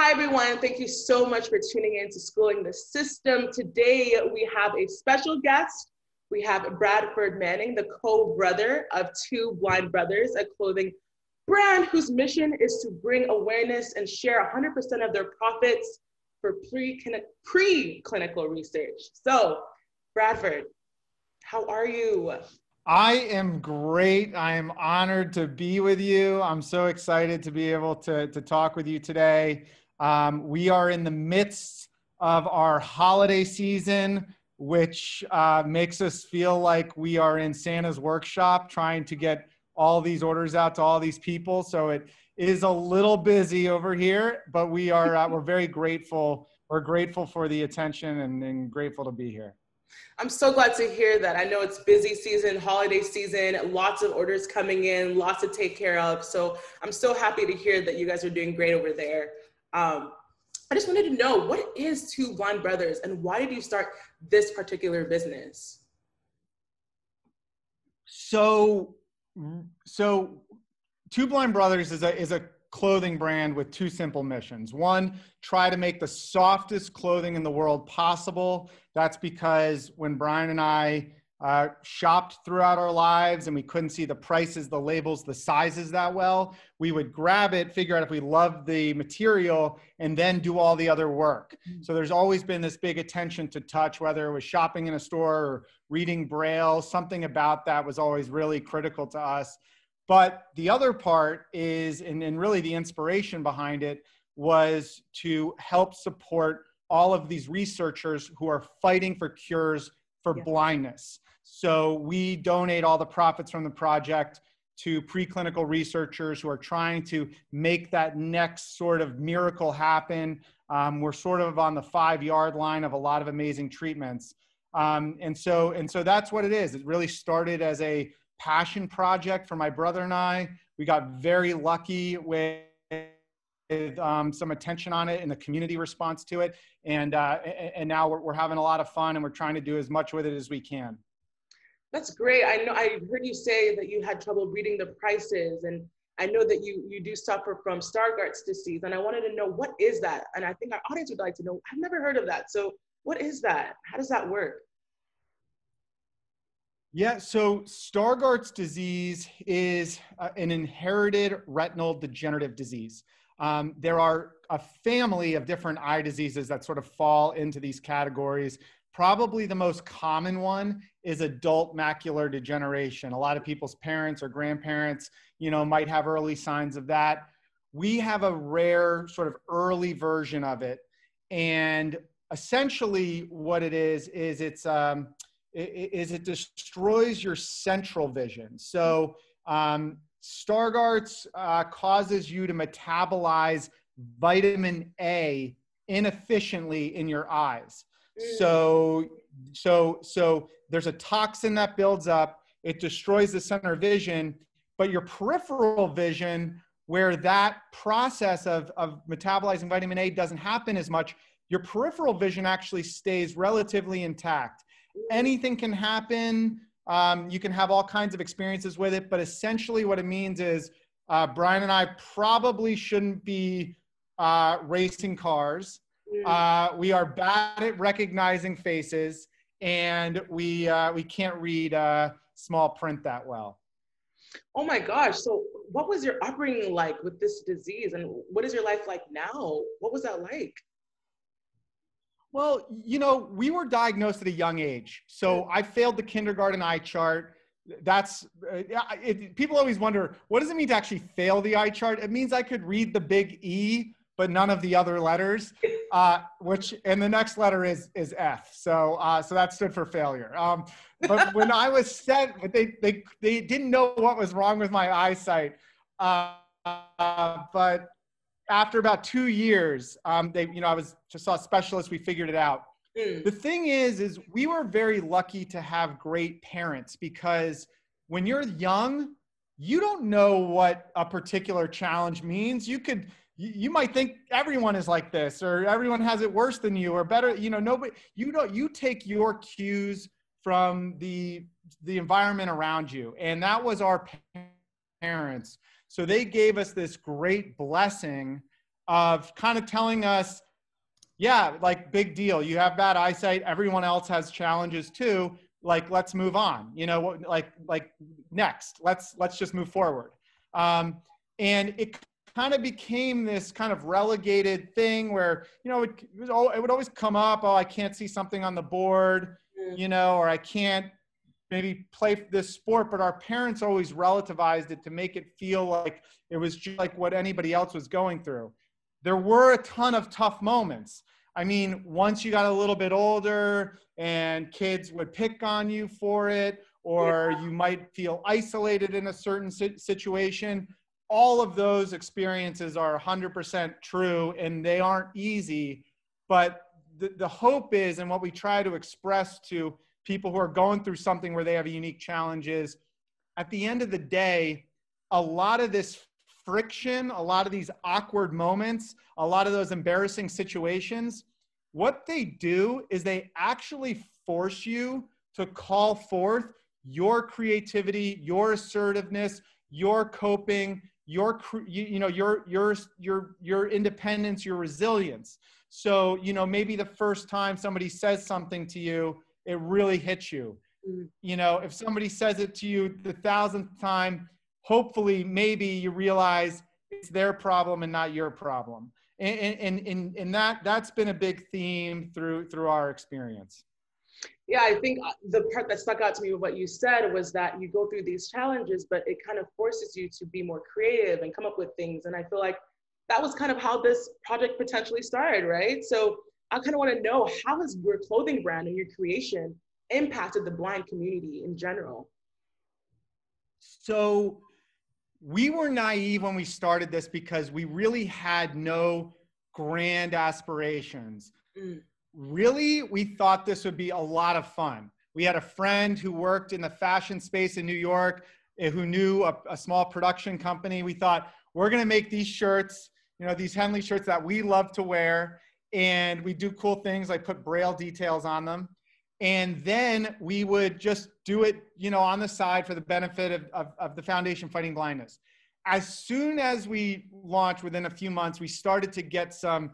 Hi, everyone. Thank you so much for tuning in to Schooling the SiSTEM. Today, we have a special guest. We have Bradford Manning, the co-brother of Two Blind Brothers, a clothing brand whose mission is to bring awareness and share 100% of their profits for pre-clinical research. So, Bradford, how are you? I am great. I am honored to be with you. I'm so excited to be able to talk with you today. We are in the midst of our holiday season, which makes us feel like we are in Santa's workshop trying to get all these orders out to all these people. So it is a little busy over here, but we're very grateful. We're grateful for the attention and grateful to be here. I'm so glad to hear that. I know it's busy season, holiday season, lots of orders coming in, lots to take care of. So I'm so happy to hear that you guys are doing great over there. I just wanted to know, what is Two Blind Brothers and why did you start this particular business? So Two Blind Brothers is a clothing brand with two simple missions. One, try to make the softest clothing in the world possible. That's because when Brian and I shopped throughout our lives and we couldn't see the prices, the labels, the sizes that well, we would grab it, figure out if we loved the material, and then do all the other work. So there's always been this big attention to touch, whether it was shopping in a store or reading Braille, something about that was always really critical to us. But the other part is, and really the inspiration behind it, was to help support all of these researchers who are fighting for cures for blindness. So we donate all the profits from the project to preclinical researchers who are trying to make that next sort of miracle happen. We're sort of on the 5-yard line of a lot of amazing treatments. And so that's what it is. It really started as a passion project for my brother and I. We got very lucky with some attention on it and the community response to it. And now we're having a lot of fun and we're trying to do as much with it as we can. That's great. I know I heard you say that you had trouble reading the prices, and I know that you do suffer from Stargardt disease, and I wanted to know, what is that? And I think our audience would like to know. I've never heard of that. So what is that? How does that work? Yeah, so Stargardt's disease is an inherited retinal degenerative disease. There are a family of different eye diseases that sort of fall into these categories. Probably the most common one is adult macular degeneration. A lot of people's parents or grandparents, might have early signs of that. We have a rare sort of early version of it. And essentially what it is it destroys your central vision. So Stargardt's causes you to metabolize vitamin A inefficiently in your eyes. So there's a toxin that builds up, it destroys the center vision, but your peripheral vision, where that process of metabolizing vitamin A doesn't happen as much, your peripheral vision actually stays relatively intact. Anything can happen. You can have all kinds of experiences with it, but essentially what it means is Brian and I probably shouldn't be racing cars. We are bad at recognizing faces, and we can't read small print that well. Oh my gosh. So what was your upbringing like with this disease, and what is your life like now? What was that like? Well, we were diagnosed at a young age. So I failed the kindergarten eye chart. People always wonder, what does it mean to actually fail the eye chart? It means I could read the big E, but none of the other letters, and the next letter is F. So that stood for failure. But when I was set, they didn't know what was wrong with my eyesight. But after about 2 years, I just saw a specialist, we figured it out. The thing is we were very lucky to have great parents, because when you're young, you don't know what a particular challenge means. You might think everyone is like this, or everyone has it worse than you, or better, you take your cues from the environment around you. And that was our parents. So they gave us this great blessing of kind of telling us, yeah, like big deal. You have bad eyesight. Everyone else has challenges too. Like, let's move on, you know, like next, let's just move forward. And it kind of became this kind of relegated thing where, you know, it would always come up. Oh, I can't see something on the board, you know, or I can't maybe play this sport, but our parents always relativized it to make it feel like it was just like what anybody else was going through. There were a ton of tough moments. I mean, once you got a little bit older and kids would pick on you for it, or you might feel isolated in a certain situation, all of those experiences are 100% true and they aren't easy. But the hope is, and what we try to express to people who are going through something where they have a unique challenge is, at the end of the day, a lot of this friction, a lot of these awkward moments, a lot of those embarrassing situations, what they do is they actually force you to call forth your creativity, your assertiveness, your coping, your independence, your resilience. So, you know, maybe the first time somebody says something to you, it really hits you. You know, if somebody says it to you the 1,000th time, hopefully, maybe you realize it's their problem and not your problem. And that's been a big theme through our experience. Yeah, I think the part that stuck out to me with what you said was that you go through these challenges, but it kind of forces you to be more creative and come up with things. And I feel like that was kind of how this project potentially started, right? So I kind of want to know, how has your clothing brand and your creation impacted the blind community in general? So we were naive when we started this because we really had no grand aspirations. Really, we thought this would be a lot of fun. We had a friend who worked in the fashion space in New York, who knew a small production company. We thought, we're going to make these shirts, you know, these Henley shirts that we love to wear. And we do cool things like put Braille details on them. And then we would just do it, you know, on the side for the benefit of the Foundation Fighting Blindness. As soon as we launched, within a few months, we started to get some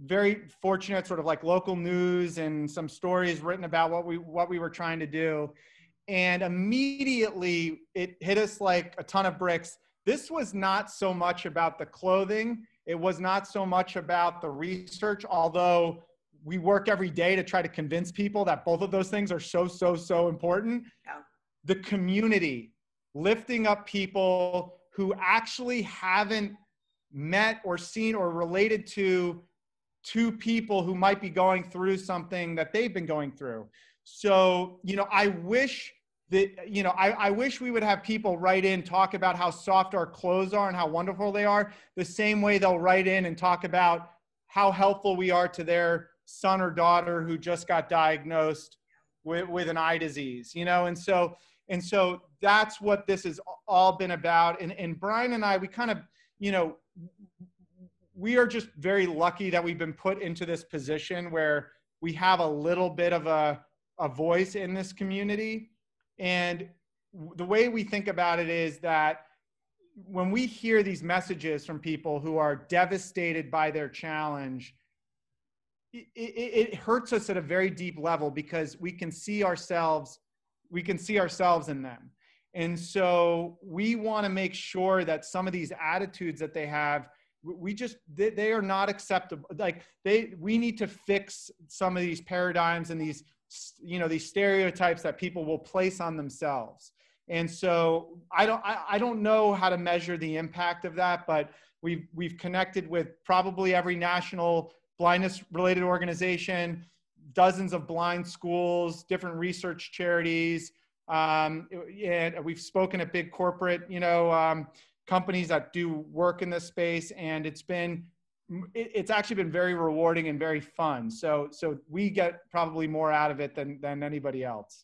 very fortunate sort of like local news and some stories written about what we were trying to do. And immediately it hit us like a ton of bricks. This was not so much about the clothing. It was not so much about the research, although we work every day to try to convince people that both of those things are so important. Yeah. The community, lifting up people who actually haven't met or seen or related to two people who might be going through something that they've been going through. So, you know, I wish that, you know, I wish we would have people write in, talk about how soft our clothes are and how wonderful they are, the same way they'll write in and talk about how helpful we are to their son or daughter who just got diagnosed with an eye disease, you know? And so that's what this has all been about. And Brian and I, we kind of, you know, we are just very lucky that we've been put into this position where we have a little bit of a voice in this community. And the way we think about it is that when we hear these messages from people who are devastated by their challenge, it hurts us at a very deep level because we can see ourselves in them. And so we want to make sure that some of these attitudes that they have, they are not acceptable. Like we need to fix some of these paradigms and these, you know, these stereotypes that people will place on themselves. And so I don't know how to measure the impact of that, but we've connected with probably every national blindness related organization, dozens of blind schools, different research charities. And we've spoken at big corporate, you know, companies that do work in this space. And it's actually been very rewarding and very fun. So we get probably more out of it than anybody else.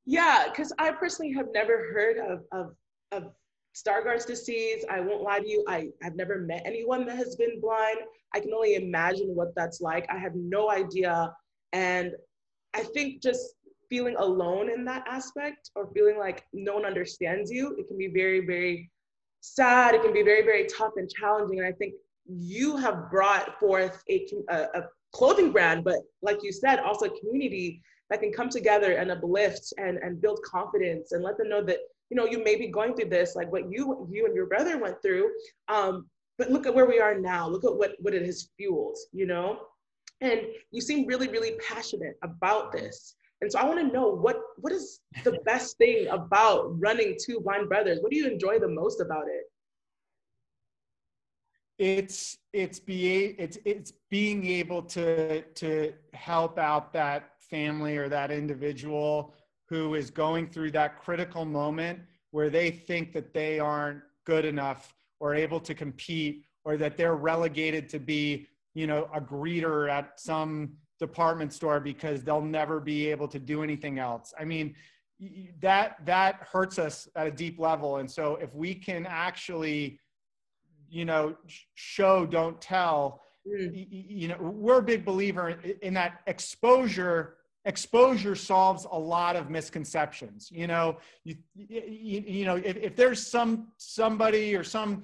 Yeah, because I personally have never heard of Stargardt disease. I won't lie to you. I've never met anyone that has been blind. I can only imagine what that's like. I have no idea. And I think just feeling alone in that aspect, or feeling like no one understands you, it can be very, very sad. It can be very, very tough and challenging. And I think you have brought forth a clothing brand, but like you said, also a community that can come together and uplift and build confidence and let them know that, you know, you may be going through this, like what you and your brother went through. But look at where we are now. Look at what it has fueled, you know? And you seem really, really passionate about this. And so I want to know what is the best thing about running Two Blind Brothers? What do you enjoy the most about it? It's being able to help out that family or that individual who is going through that critical moment where they think that they aren't good enough or able to compete, or that they're relegated to be, you know, a greeter at some department store because they'll never be able to do anything else. I mean, that hurts us at a deep level. And so if we can actually, you know, show, don't tell, you know, we're a big believer in that exposure solves a lot of misconceptions. You know, you know, if there's somebody or some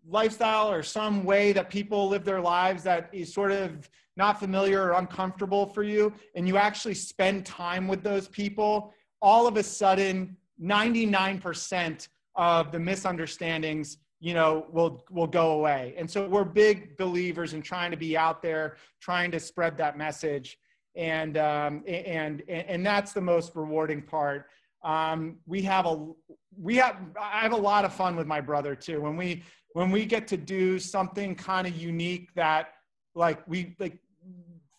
lifestyle or some way that people live their lives that is sort of not familiar or uncomfortable for you, and you actually spend time with those people, all of a sudden 99% of the misunderstandings, you know, will go away. And so we're big believers in trying to be out there, trying to spread that message. And that's the most rewarding part. I have a lot of fun with my brother too. When we get to do something kind of unique that like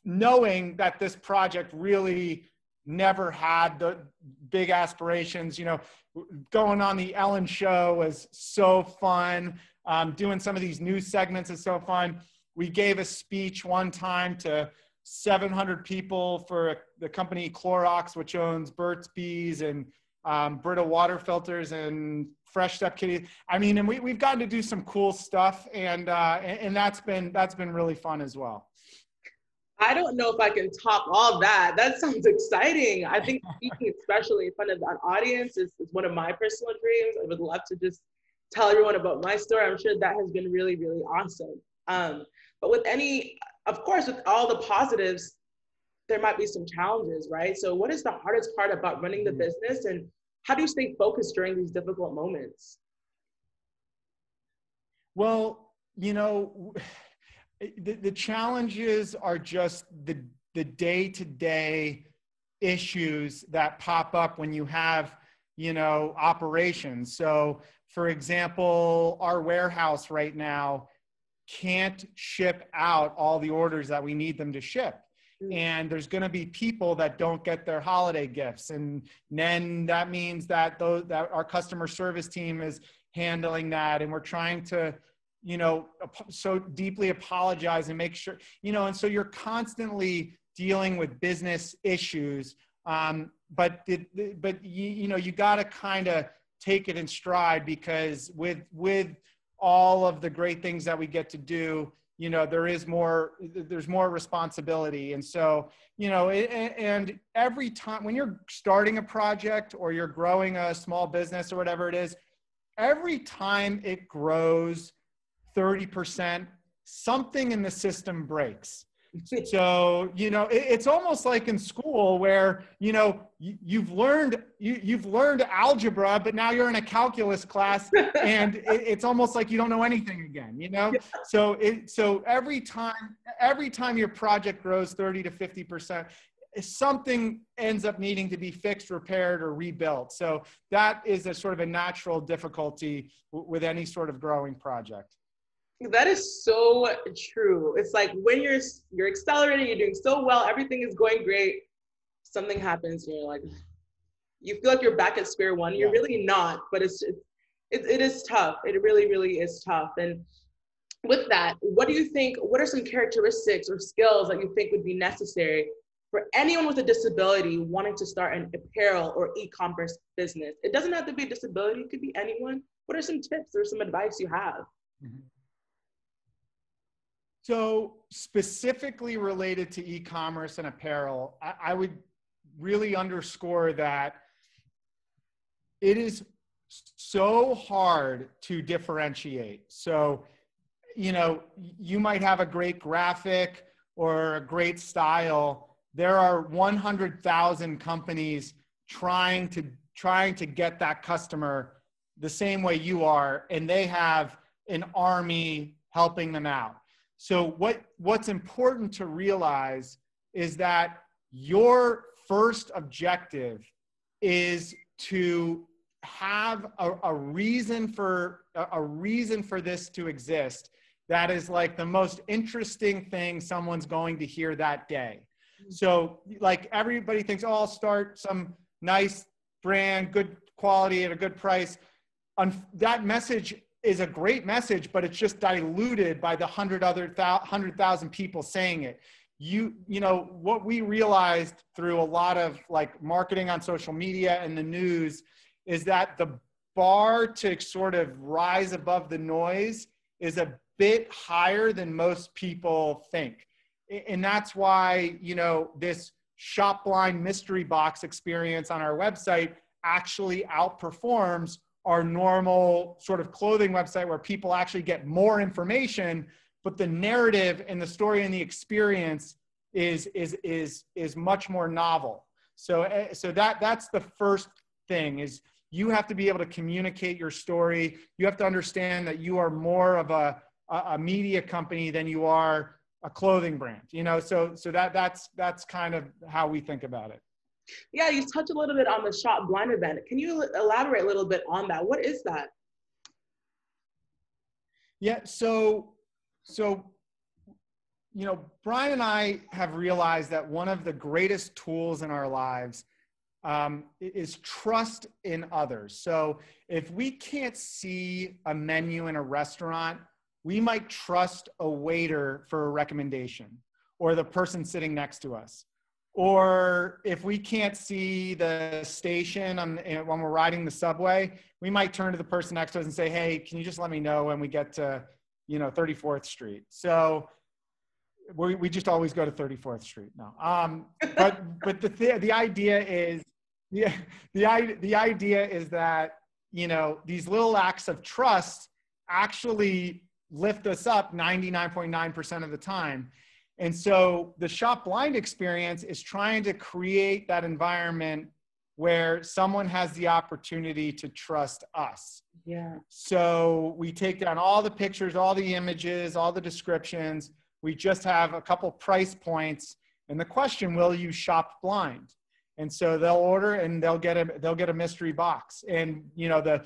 knowing that this project really never had the big aspirations, you know, going on the Ellen show was so fun. Doing some of these news segments is so fun. We gave a speech one time to 700 people for the company Clorox, which owns Burt's Bees and Brita water filters and Fresh Step Kitty. I mean, and we've gotten to do some cool stuff, and that's been really fun as well. I don't know if I can top all that. That sounds exciting. I think speaking especially in front of an audience is one of my personal dreams. I would love to just tell everyone about my story. I'm sure that has been really, really awesome. But of course, with all the positives, there might be some challenges, right? So what is the hardest part about running the business, and how do you stay focused during these difficult moments? Well, you know, the challenges are just the day-to-day issues that pop up when you have, you know, operations. So for example, our warehouse right now can't ship out all the orders that we need them to ship. And there's going to be people that don't get their holiday gifts. And then that means that that our customer service team is handling that. And we're trying to, you know, so deeply apologize and make sure, you know, and so you're constantly dealing with business issues. But you know, you got to kind of take it in stride, because with all of the great things that we get to do, you know, there's more responsibility. And so, you know, and every time when you're starting a project or you're growing a small business or whatever it is, every time it grows 30%, something in the system breaks. So, you know, it's almost like in school where, you know, you've learned algebra, but now you're in a calculus class and it's almost like you don't know anything again, you know? So every time your project grows 30 to 50%, something ends up needing to be fixed, repaired, or rebuilt. So that is a sort of a natural difficulty with any sort of growing project. That is so true. It's like when you're accelerating, you're doing so well, everything is going great, something happens and you're like, you feel like you're back at square one. You're really not, but it is tough. It really, really is tough. And with that, what are some characteristics or skills that you think would be necessary for anyone with a disability wanting to start an apparel or e-commerce business? It doesn't have to be a disability, it could be anyone. What are some tips or some advice you have? Mm-hmm. So specifically related to e-commerce and apparel, I would really underscore that it is so hard to differentiate. So you know, you might have a great graphic or a great style. There are 100,000 companies trying to get that customer the same way you are, and they have an army helping them out. So what's important to realize is that your first objective is to have a reason for this to exist that is like the most interesting thing someone's going to hear that day. So like everybody thinks, oh, I'll start some nice brand, good quality at a good price. That message is a great message, but it's just diluted by the 100,000 people saying it. You know, what we realized through a lot of like marketing on social media and the news is that the bar to sort of rise above the noise is a bit higher than most people think. And that's why, you know, this shop blind mystery box experience on our website actually outperforms our normal sort of clothing website where people actually get more information, but the narrative and the story and the experience is much more novel. So that's the first thing, is you have to be able to communicate your story. You have to understand that you are more of a media company than you are a clothing brand, you know? So that's kind of how we think about it. Yeah, you touched a little bit on the Shop Blind event. Can you elaborate a little bit on that? What is that? Yeah, so you know, Brian and I have realized that one of the greatest tools in our lives is trust in others. So if we can't see a menu in a restaurant, we might trust a waiter for a recommendation, or the person sitting next to us. Or if we can't see the station when we're riding the subway, we might turn to the person next to us and say, hey, can you just let me know when we get to, you know, 34th Street? So we just always go to 34th Street now. But the idea is, yeah, the idea is that, you know, these little acts of trust actually lift us up 99.9% of the time. And so the Shop Blind experience is trying to create that environment where someone has the opportunity to trust us. Yeah. So we take down all the pictures, all the images, all the descriptions. We just have a couple price points, and the question, will you shop blind? And so they'll order and they'll get a mystery box. And, you know, the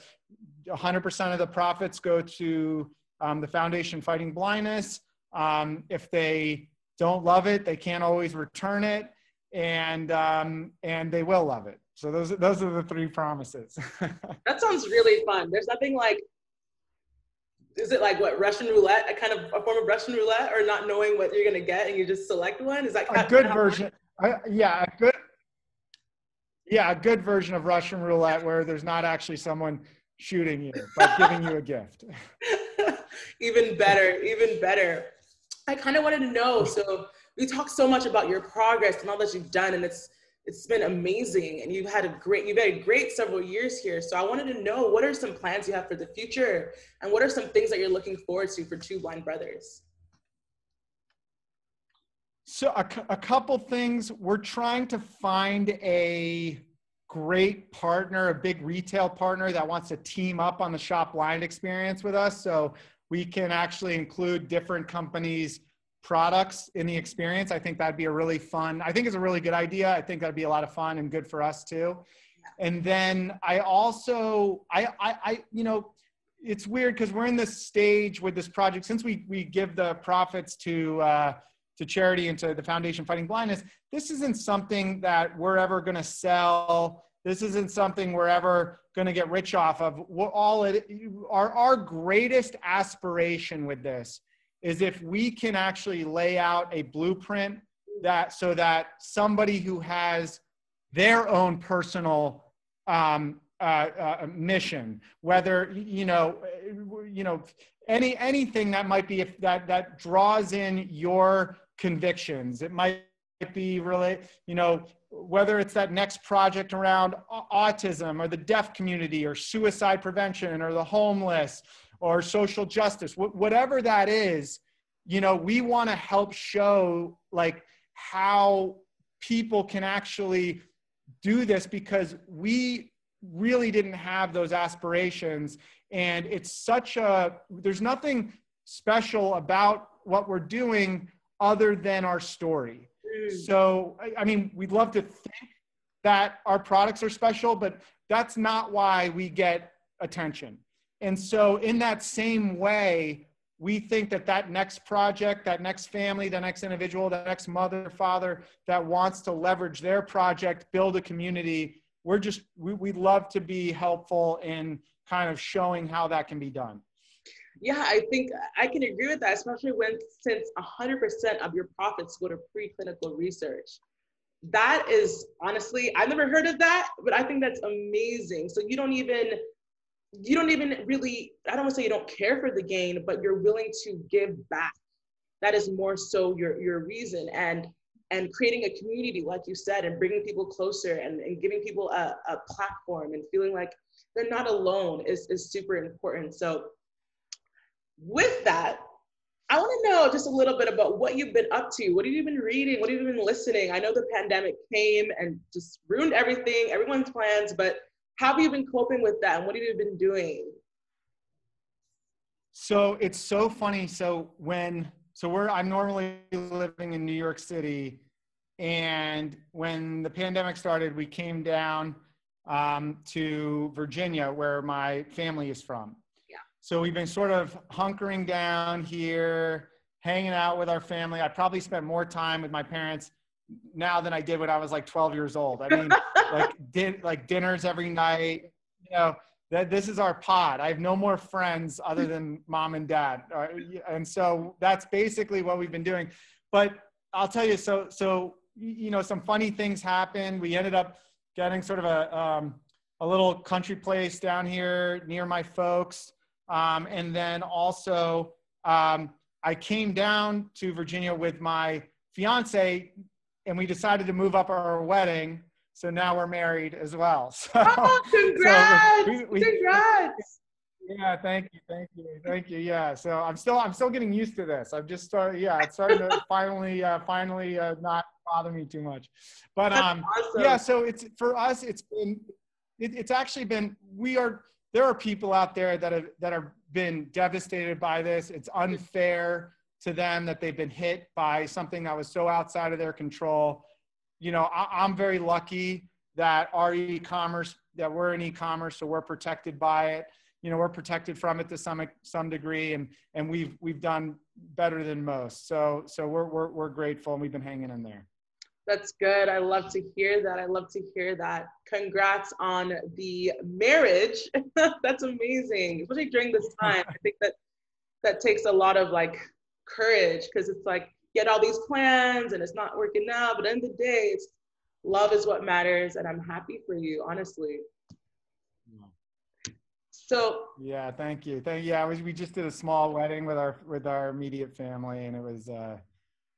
100% of the profits go to the Foundation Fighting Blindness. If they don't love it, they can't always return it, and they will love it. So those are the three promises. That sounds really fun. There's nothing like, is it like what, Russian roulette? A kind of a form of Russian roulette, or not knowing what you're gonna get and you just select one? Is that a good version? A good version of Russian roulette where there's not actually someone shooting you, but giving you a gift. Even better, even better. I kind of wanted to know, so we talked so much about your progress and all that you've done, and it's been amazing, and you've had a great several years here. So I wanted to know, what are some plans you have for the future, and what are some things that you're looking forward to for Two Blind Brothers? So a couple things. We're trying to find a great partner, a big retail partner that wants to team up on the Shop Blind experience with us, so we can actually include different companies' products in the experience. I think that'd be a really fun, I think it's a really good idea. I think that'd be a lot of fun and good for us too. And then I also, you know, it's weird because we're in this stage with this project, since we give the profits to charity and to the Foundation Fighting Blindness, this isn't something that we're ever going to sell. This isn't something we're ever going to get rich off of. Our greatest aspiration with this is if we can actually lay out a blueprint so that somebody who has their own personal mission, whether, anything that might be, that draws in your convictions. It might be really, whether it's that next project around autism or the deaf community or suicide prevention or the homeless or social justice, whatever that is, you know, we want to help show like how people can actually do this, because we really didn't have those aspirations. And it's there's nothing special about what we're doing other than our story. So, I mean, we'd love to think that our products are special, but that's not why we get attention. And so in that same way, we think that that next project, that next family, the next individual, the next mother, father that wants to leverage their project, build a community, we'd love to be helpful in kind of showing how that can be done. Yeah, I think I can agree with that, especially since 100% of your profits go to preclinical research. That is, honestly, I've never heard of that, but I think that's amazing. So you don't even really, I don't want to say you don't care for the gain, but you're willing to give back. That is more so your reason. And creating a community, like you said, and bringing people closer and giving people a platform and feeling like they're not alone is super important. So with that, I want to know just a little bit about what you've been up to. What have you been reading? What have you been listening? I know the pandemic came and just ruined everything, everyone's plans, but how have you been coping with that? And what have you been doing? So it's so funny. I'm normally living in New York City. And when the pandemic started, we came down to Virginia, where my family is from. So we've been sort of hunkering down here, hanging out with our family. I probably spent more time with my parents now than I did when I was like 12 years old. I mean, like dinners every night, you know, this is our pod. I have no more friends other than mom and dad. And so that's basically what we've been doing. But I'll tell you, so you know, some funny things happened. We ended up getting sort of a little country place down here near my folks. And then also, I came down to Virginia with my fiance, and we decided to move up our wedding. So now we're married as well. So, oh, congrats! Congrats! Yeah, thank you. Yeah, so I'm still getting used to this. I've just started. Yeah, it's starting to finally not bother me too much. But awesome. Yeah, so for us, it's actually been there are people out there that have been devastated by this. It's unfair to them that they've been hit by something that was so outside of their control. You know, I'm very lucky that we're in e-commerce, so we're protected by it. You know, we're protected from it to some degree, and we've done better than most. So we're grateful, and we've been hanging in there. That's good. I love to hear that. Congrats on the marriage. That's amazing, especially during this time. I think that takes a lot of like courage, because it's like you had all these plans and it's not working out, but at the end of the day, love is what matters, and I'm happy for you, honestly. So yeah, thank you. Yeah, we just did a small wedding with our immediate family, and it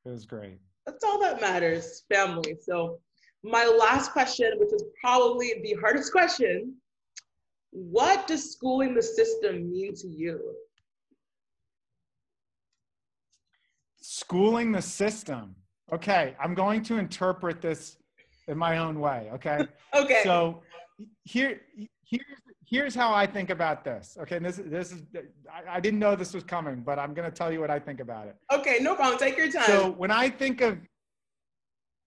was great. That's all that matters, family. So my last question, which is probably the hardest question, what does schooling the system mean to you? Schooling the system. Okay, I'm going to interpret this in my own way, okay? Okay. So here's how I think about this. Okay, and this is I didn't know this was coming, but I'm going to tell you what I think about it. Okay, no problem. Take your time. So when I think of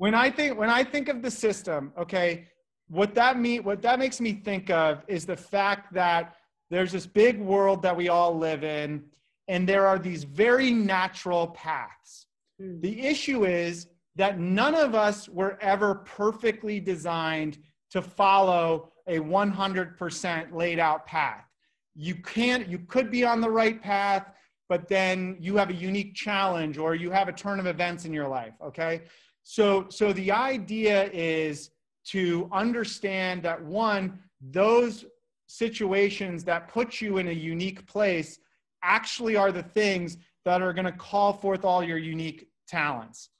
the system, okay, what that makes me think of is the fact that there's this big world that we all live in, and there are these very natural paths. The issue is that none of us were ever perfectly designed to follow a 100% laid out path. You could be on the right path, but then you have a unique challenge or you have a turn of events in your life, okay? So the idea is to understand that, one, those situations that put you in a unique place actually are the things that are going to call forth all your unique talents.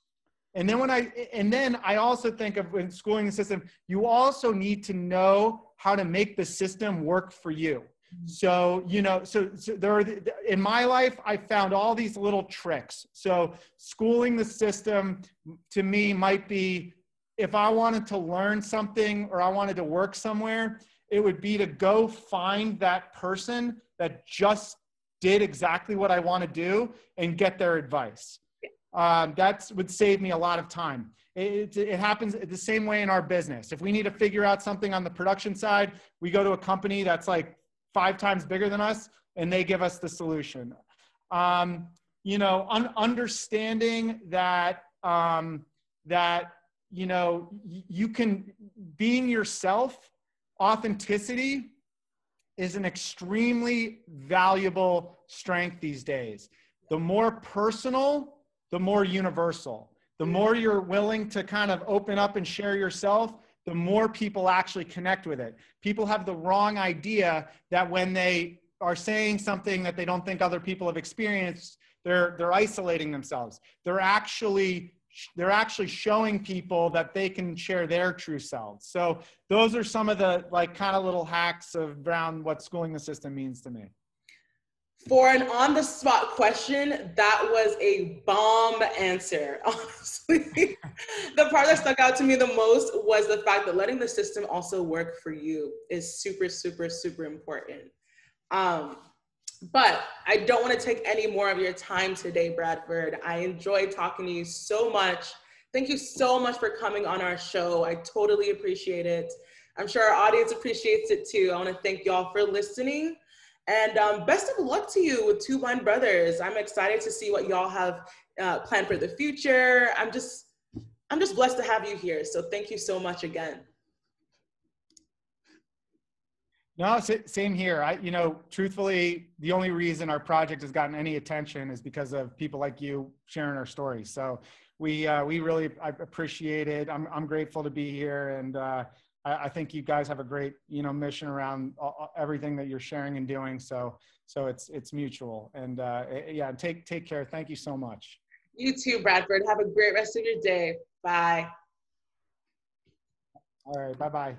And then I also think of, when schooling the system, you also need to know how to make the system work for you. So, you know, so there are, in my life, I found all these little tricks. So schooling the system to me might be, if I wanted to learn something or I wanted to work somewhere, it would be to go find that person that just did exactly what I want to do and get their advice. That would save me a lot of time. It happens the same way in our business. If we need to figure out something on the production side, we go to a company that's like 5 times bigger than us and they give us the solution. You know, understanding that, you know, you can, being yourself, authenticity is an extremely valuable strength these days. The more personal, the more universal. The more you're willing to kind of open up and share yourself, the more people actually connect with it. People have the wrong idea that when they are saying something that they don't think other people have experienced, they're isolating themselves. They're actually showing people that they can share their true selves. So those are some of the like kind of little hacks around what schooling the system means to me. For an on-the-spot question, that was a bomb answer, honestly. The part that stuck out to me the most was the fact that letting the system also work for you is super, super, super important. But I don't want to take any more of your time today, Bradford. I enjoyed talking to you so much. Thank you so much for coming on our show. I totally appreciate it. I'm sure our audience appreciates it too. I want to thank y'all for listening. And best of luck to you with Two Blind Brothers. I'm excited to see what y'all have planned for the future. I'm just blessed to have you here. So thank you so much again. No, same here. You know, truthfully, the only reason our project has gotten any attention is because of people like you sharing our stories. So we really appreciate it. I'm grateful to be here, and I think you guys have a great, you know, mission around everything that you're sharing and doing. So it's mutual. And yeah, take care. Thank you so much. You too, Bradford. Have a great rest of your day. Bye. All right. Bye-bye.